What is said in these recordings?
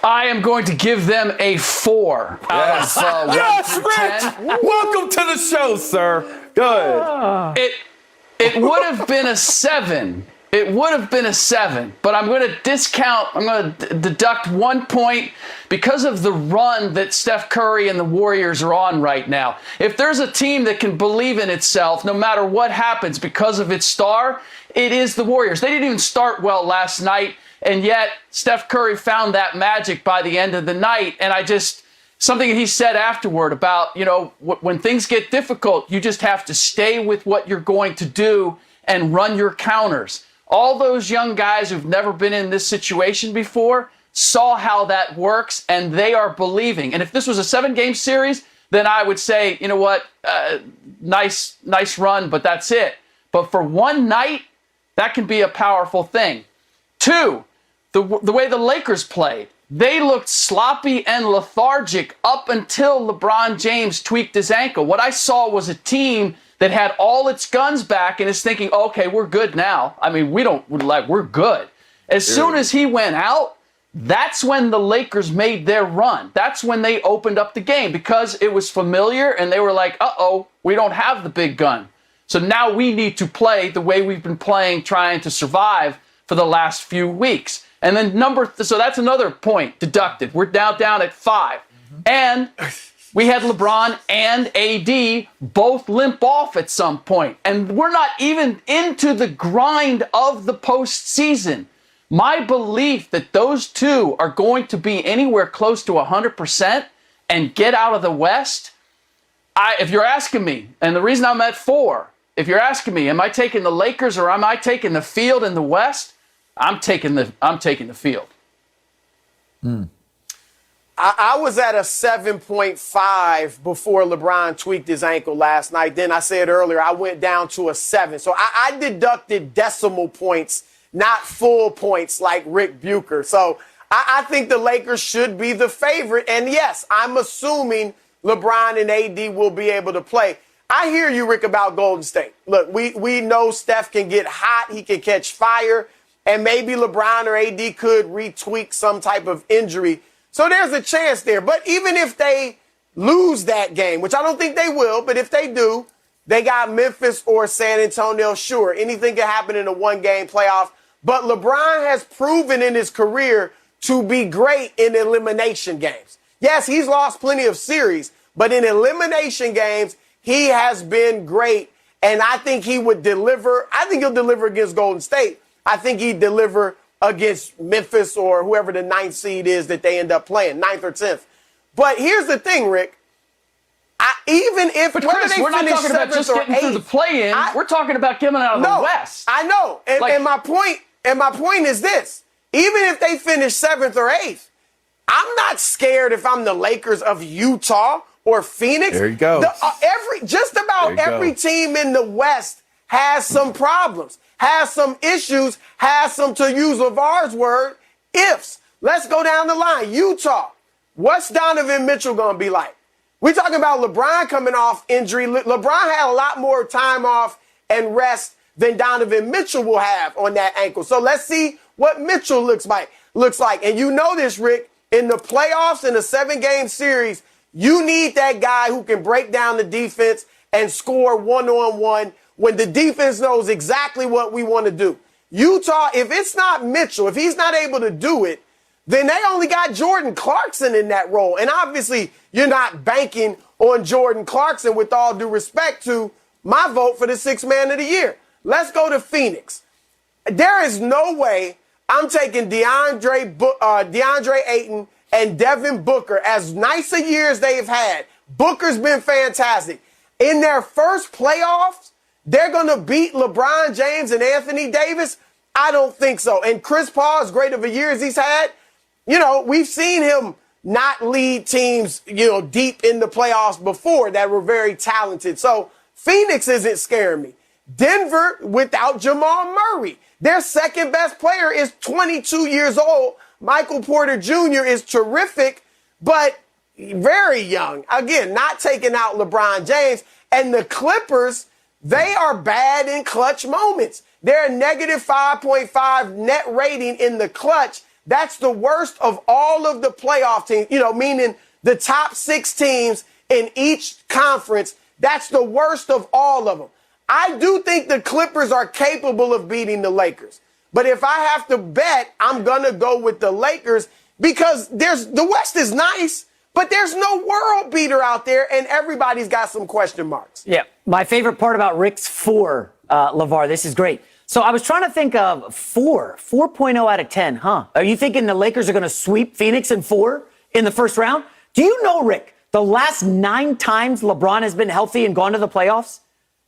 I am going to give them a 4 Yes, out of 10. Welcome to the show, sir. Good. It would have been a 7. It would have been a 7, but I'm going to deduct 1 point because of the run that Steph Curry and the Warriors are on right now. If there's a team that can believe in itself no matter what happens because of its star, it is the Warriors. They didn't even start well last night, and yet Steph Curry found that magic by the end of the night. And something he said afterward about, when things get difficult, you just have to stay with what you're going to do and run your counters. All those young guys who've never been in this situation before saw how that works, and they are believing. And if this was a 7-game series, then I would say, you know what, nice run, but that's it. But for one night, that can be a powerful thing. 2, the way the Lakers played. They looked sloppy and lethargic up until LeBron James tweaked his ankle. What I saw was a team that had all its guns back and is thinking, okay, we're good now. I mean, we're good. As soon as he went out, that's when the Lakers made their run. That's when they opened up the game because it was familiar and they were like, uh-oh, we don't have the big gun. So now we need to play the way we've been playing, trying to survive for the last few weeks. And then so that's another point deducted. We're now down at 5. And we had LeBron and AD both limp off at some point. And we're not even into the grind of the postseason. My belief that those two are going to be anywhere close to 100% and get out of the West, if you're asking me, and the reason I'm at 4, if you're asking me, am I taking the Lakers or am I taking the field in the West? I'm taking the field. I was at a 7.5 before LeBron tweaked his ankle last night. Then I said earlier, I went down to a 7. So I deducted decimal points, not full points like Ric Bucher. So I think the Lakers should be the favorite. And yes, I'm assuming LeBron and AD will be able to play. I hear you, Rick, about Golden State. Look, we know Steph can get hot. He can catch fire. And maybe LeBron or AD could retweak some type of injury. So there's a chance there. But even if they lose that game, which I don't think they will, but if they do, they got Memphis or San Antonio. Sure, anything can happen in a 1-game playoff. But LeBron has proven in his career to be great in elimination games. Yes, he's lost plenty of series, but in elimination games, he has been great. And I think he would deliver. I think he'll deliver against Golden State. I think he'd deliver against Memphis or whoever the 9th seed is that they end up playing, 9th or 10th. But here's the thing, Rick. Even if but Chris, we're not talking about just getting through the play-in. We're talking about getting out of the West. I know. And my point is this. Even if they finish 7th or 8th, I'm not scared if I'm the Lakers of Utah or Phoenix. There you go. Just about every team in the West has some problems, has some issues, has some, to use LeVar's word, ifs. Let's go down the line. Utah, what's Donovan Mitchell going to be like? We're talking about LeBron coming off injury. LeBron had a lot more time off and rest than Donovan Mitchell will have on that ankle. So let's see what Mitchell looks like. And you know this, Rick, in the playoffs, in a 7-game series, you need that guy who can break down the defense and score one-on-one when the defense knows exactly what we want to do. Utah, if it's not Mitchell, if he's not able to do it, then they only got Jordan Clarkson in that role. And obviously, you're not banking on Jordan Clarkson, with all due respect to my vote for the 6th man of the year. Let's go to Phoenix. There is no way I'm taking DeAndre Ayton and Devin Booker, as nice a year as they've had. Booker's been fantastic. In their first playoffs, they're going to beat LeBron James and Anthony Davis? I don't think so. And Chris Paul, as great of a year as he's had, we've seen him not lead teams, deep in the playoffs before that were very talented. So Phoenix isn't scaring me. Denver, without Jamal Murray, their second best player is 22 years old. Michael Porter Jr. is terrific, but very young. Again, not taking out LeBron James. And the Clippers, they are bad in clutch moments. They're a -5.5 net rating in the clutch. That's the worst of all of the playoff teams, meaning the top 6 teams in each conference. That's the worst of all of them. I do think the Clippers are capable of beating the Lakers. But if I have to bet, I'm going to go with the Lakers because the West is nice, but there's no world beater out there, and everybody's got some question marks. Yeah, my favorite part about Rick's 4, LeVar, this is great. So I was trying to think of 4.0 out of 10, huh? Are you thinking the Lakers are going to sweep Phoenix in 4 in the first round? Do you know, Rick, the last 9 times LeBron has been healthy and gone to the playoffs,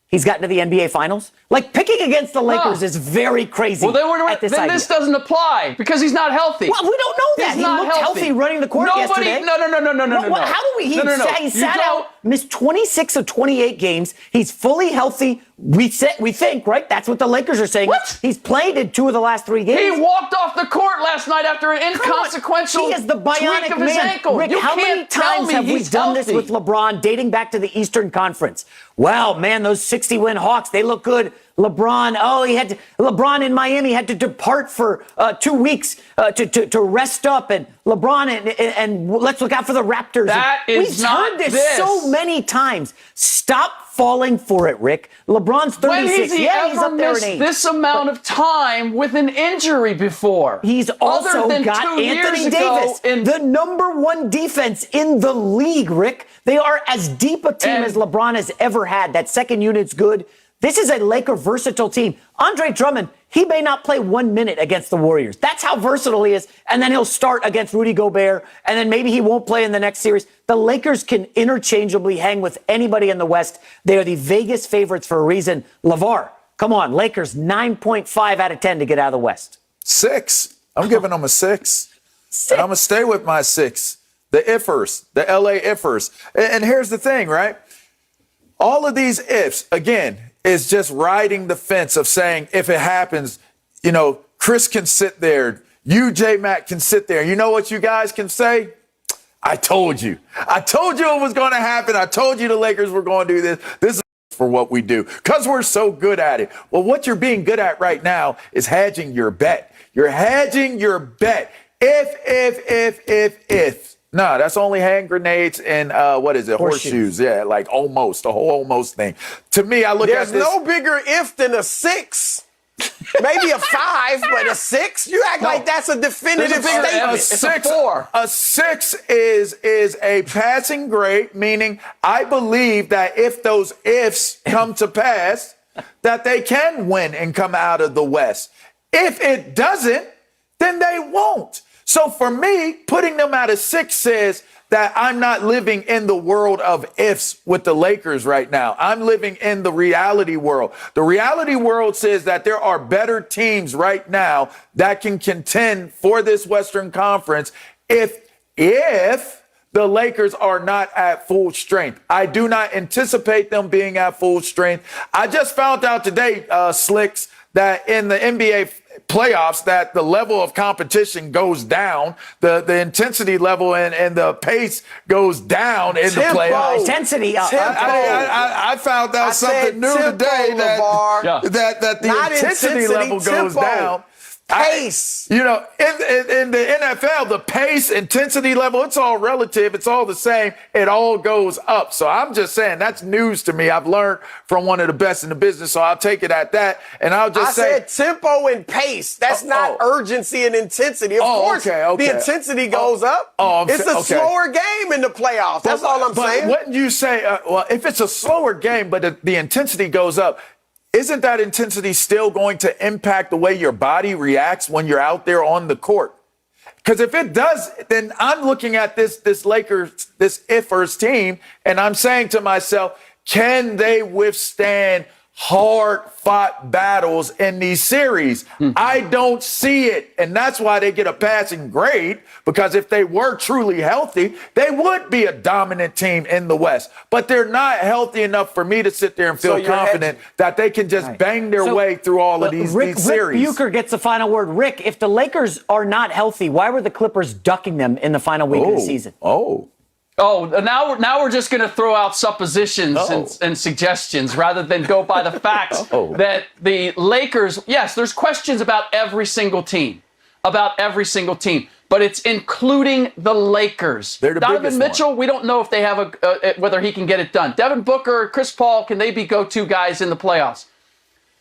he's gotten to the NBA Finals? Like, picking against the Lakers is very crazy. Well, then this doesn't apply because he's not healthy. Well, we don't know that. He's not looked healthy running the court yesterday. No. How do we? He sat out, missed 26 of 28 games. He's fully healthy. We think, right? That's what the Lakers are saying. What? He's played in 2 of the last 3 games. He walked off the court last night after an inconsequential He is the bionic tweak of his man. ankle. Rick, You how many can't tell times me have we he's done this healthy. with LeBron dating back to the Eastern Conference? Well, man, those 60-win Hawks, they look good. LeBron in Miami had to depart for 2 weeks to rest up, and LeBron and let's look out for the Raptors. We've heard this so many times. Stop falling for it, Rick. LeBron's 36. When has he he's ever up there in missed age. this amount of time with an injury before? He's also Other than got 2 years Anthony ago Davis, the number 1 defense in the league, Rick. They are as deep a team as LeBron has ever had. That second unit's good. This is a Laker versatile team. Andre Drummond, he may not play 1 minute against the Warriors. That's how versatile he is. And then he'll start against Rudy Gobert, and then maybe he won't play in the next series. The Lakers can interchangeably hang with anybody in the West. They are the Vegas favorites for a reason. LeVar, come on, Lakers 9.5 out of 10 to get out of the West. 6. I'm giving them a 6. And I'm going to stay with my 6. The ifers, the LA ifers. And here's the thing, right? All of these ifs, again, is just riding the fence of saying, if it happens, Chris can sit there. You, J-Mac, can sit there. You know what you guys can say? I told you. I told you it was going to happen. I told you the Lakers were going to do this. This is for what we do because we're so good at it. Well, what you're being good at right now is hedging your bet. You're hedging your bet. If. No, that's only hand grenades and horseshoes. Yeah, like almost, the whole almost thing. To me, I look at this. There's no bigger if than a 6. Maybe a 5, but a 6? You act like that's a definitive statement. It's a 4. A 6 is a passing grade, meaning I believe that if those ifs come to pass, that they can win and come out of the West. If it doesn't, then they won't. So for me, putting them at a 6 says that I'm not living in the world of ifs with the Lakers right now. I'm living in the reality world. The reality world says that there are better teams right now that can contend for this Western Conference if the Lakers are not at full strength. I do not anticipate them being at full strength. I just found out today, Slicks, that in the NBA playoffs that the level of competition goes down, the intensity level and the pace goes down in the playoffs. Intensity up. I found out something new today that the intensity level goes down. Pace. In the NFL, the pace, intensity level, it's all relative. It's all the same. It all goes up. So I'm just saying that's news to me. I've learned from one of the best in the business, so I'll take it at that. And I'll just say. I said tempo and pace. That's not urgency and intensity. Of course, the intensity goes up. It's a slower game in the playoffs. That's all I'm saying. Wouldn't you say, if it's a slower game, but the intensity goes up, isn't that intensity still going to impact the way your body reacts when you're out there on the court? Because if it does, then I'm looking at this Lakers, this ifers team, and I'm saying to myself, can they withstand hard-fought battles in these series? I don't see it, and that's why they get a passing grade, because if they were truly healthy, they would be a dominant team in the West. But they're not healthy enough for me to sit there and feel confident that they can just bang their way through all of these series. Ric Bucher gets the final word. Rick, if the Lakers are not healthy, why were the Clippers ducking them in the final week of the season? Now we're just going to throw out suppositions and suggestions rather than go by the facts that the Lakers, yes, there's questions about every single team. about every single team, but it's including the Lakers. They're the Donovan biggest Mitchell, one. we don't know if they have whether he can get it done. Devin Booker, Chris Paul, can they be go-to guys in the playoffs?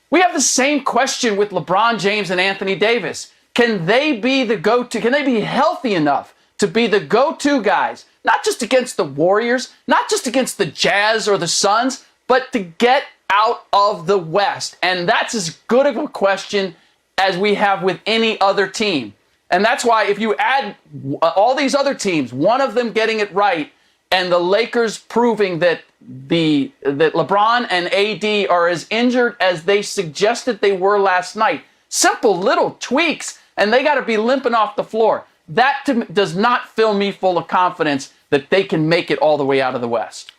We have the same question with LeBron James and Anthony Davis. Can they be the go-to? Can they be healthy enough to be the go-to guys, not just against the Warriors, not just against the Jazz or the Suns, but to get out of the West? And that's as good of a question as we have with any other team. And that's why if you add all these other teams, one of them getting it right, and the Lakers proving that LeBron and AD are as injured as they suggested they were last night, simple little tweaks, and they got to be limping off the floor. That does not fill me full of confidence that they can make it all the way out of the West.